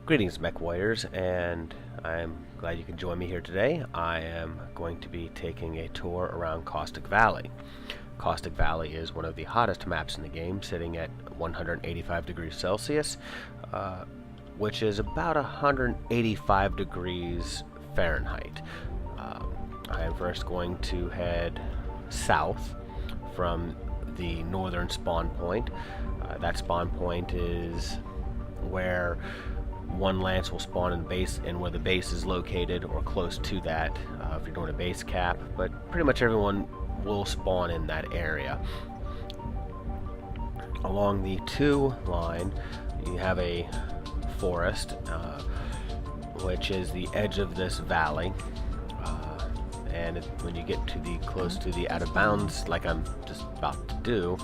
Greetings, mech warriors, and I'm glad you can join me here today. I am going to be taking a tour around Caustic Valley. Caustic Valley is one of the hottest maps in the game, sitting at 185 degrees Celsius, which is about 185 degrees Fahrenheit. I am first going to head south from the northern spawn point. That spawn point is where one lance will spawn in the base and where the base is located or close to that if you're doing a base cap, but pretty much everyone will spawn in that area. Along the 2 line you have a forest, which is the edge of this valley, and when you get to the close to the out of bounds like I'm just about to do,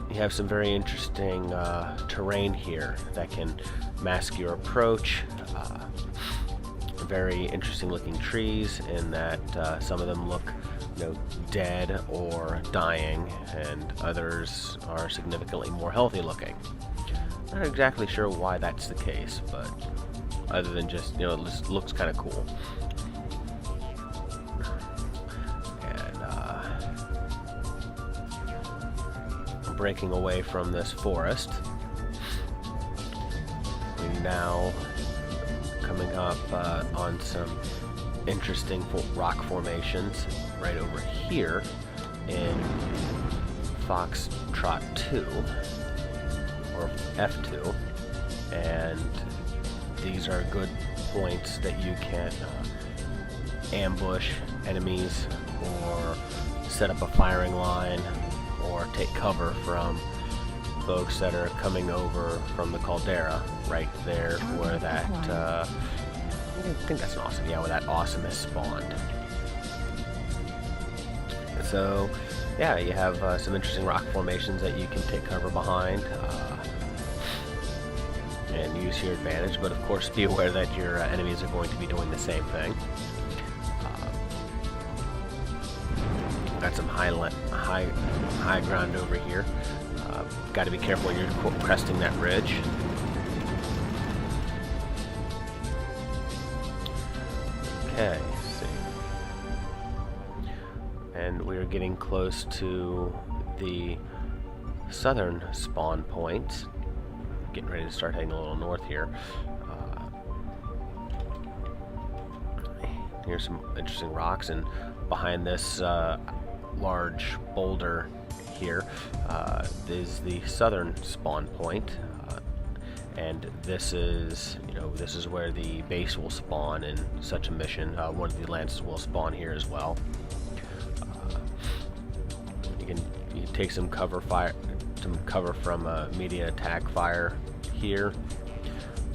you have some very interesting terrain here that can mask your approach. Very interesting looking trees in that some of them look, dead or dying, and others are significantly more healthy looking. Not exactly sure why that's the case, but other than just, it just looks kind of cool. Breaking away from this forest, we're now coming up on some interesting rock formations right over here in Foxtrot 2 or F2, and these are good points that you can ambush enemies or set up a firing line or take cover from folks that are coming over from the caldera right there where that I think that's an awesome, where that awesome is spawned. So yeah, you have some interesting rock formations that you can take cover behind and use to your advantage, but of course be aware that your enemies are going to be doing the same thing. Got some high ground over here. Got to be careful when you're cresting that ridge. Okay, let's see. And we're getting close to the southern spawn point. Getting ready to start heading a little north here. Here's some interesting rocks, and behind this large boulder here is the southern spawn point, and this is where the base will spawn in such a mission. One of the lances will spawn here as well. You can take some cover from immediate attack fire here,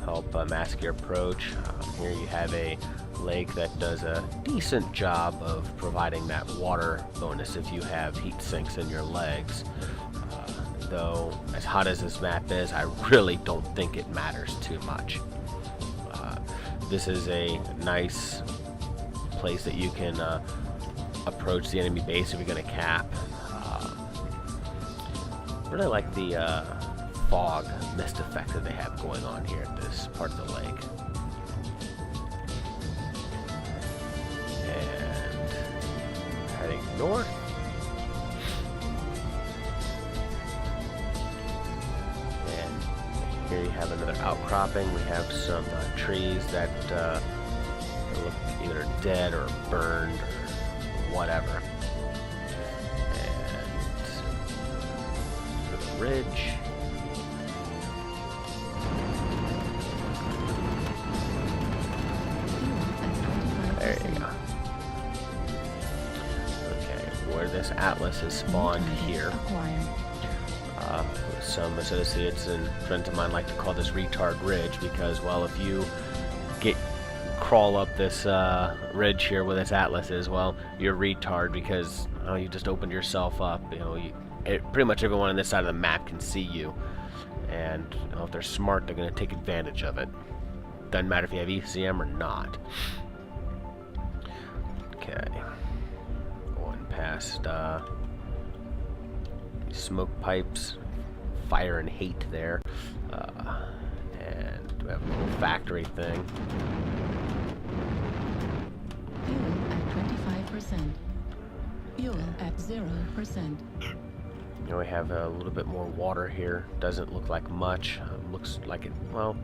help mask your approach. Here you have a lake that does a decent job of providing that water bonus if you have heat sinks in your legs. Though, as hot as this map is, I really don't think it matters too much. This is a nice place that you can approach the enemy base if you're going to cap. Really like the fog mist effect that they have going on here at this part of the lake. Heading north. And here you have another outcropping. We have some trees that look either dead or burned or whatever. And the ridge. There you go. Where this atlas is spawned here. Some associates and friends of mine like to call this retard ridge because, well, if you crawl up this ridge here where this atlas is, well, you're retard because you just opened yourself up. Pretty much everyone on this side of the map can see you, and if they're smart, they're going to take advantage of it. Doesn't matter if you have ECM or not. Okay. Past smoke pipes, fire and hate there, and of a little factory thing. Fuel at 25%. Fuel at 0%. You know, we have a little bit more water here. Doesn't look like much. Looks like it, well,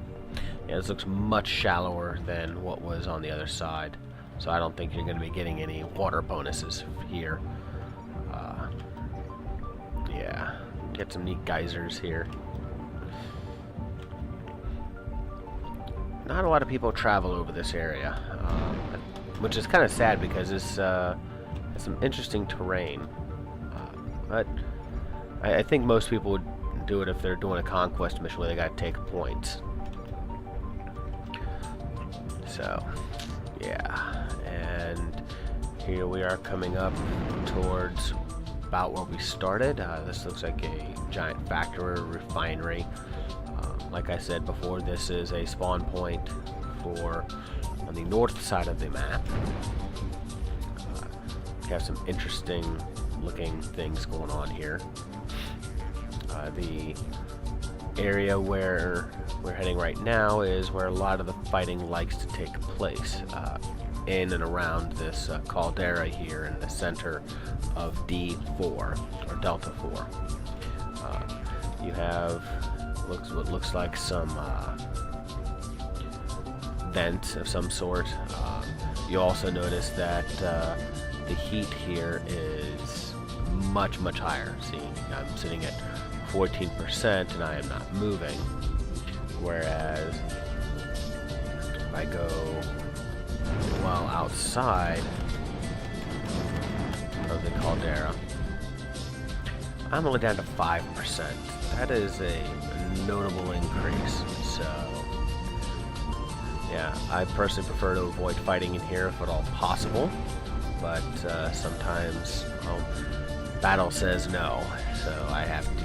yeah, this looks much shallower than what was on the other side. So I don't think you're going to be getting any water bonuses here. Yeah, get some neat geysers here. Not a lot of people travel over this area, which is kind of sad because it's has some interesting terrain. But I think most people would do it if they're doing a conquest mission where they got to take points. So, yeah, and here we are coming up towards about where we started. This looks like a giant factory or refinery. Like I said before, this is a spawn point for on the north side of the map. We have some interesting looking things going on here. The area where we're heading right now is where a lot of the fighting likes to take place, in and around this caldera here in the center of D4 or Delta 4. You have what looks like some vents of some sort. You also notice that the heat here is much higher. See, I'm sitting at 14% and I am not moving, whereas if I go well outside of the caldera, I'm only down to 5%. That is a notable increase. So yeah, I personally prefer to avoid fighting in here if at all possible, but sometimes, well, battle says no, so I have to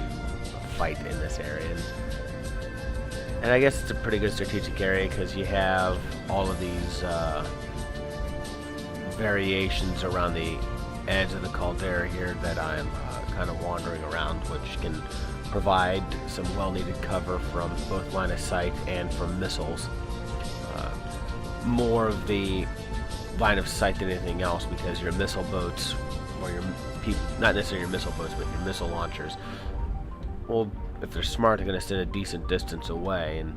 fight in this area. And I guess it's a pretty good strategic area because you have all of these variations around the edge of the caldera here that I'm kind of wandering around, which can provide some well-needed cover from both line of sight and from missiles. More of the line of sight than anything else, because your missile boats, or your not necessarily your missile boats, but your missile launchers, well, if they're smart, they're going to sit a decent distance away, and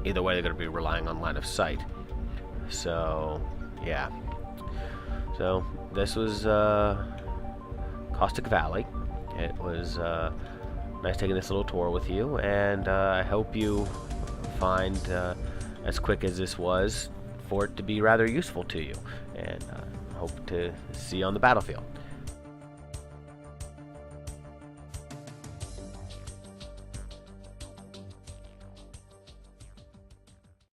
either way they're going to be relying on line of sight. So yeah, so this was Caustic Valley. It was nice taking this little tour with you, and I hope you find, as quick as this was, for it to be rather useful to you, and hope to see you on the battlefield.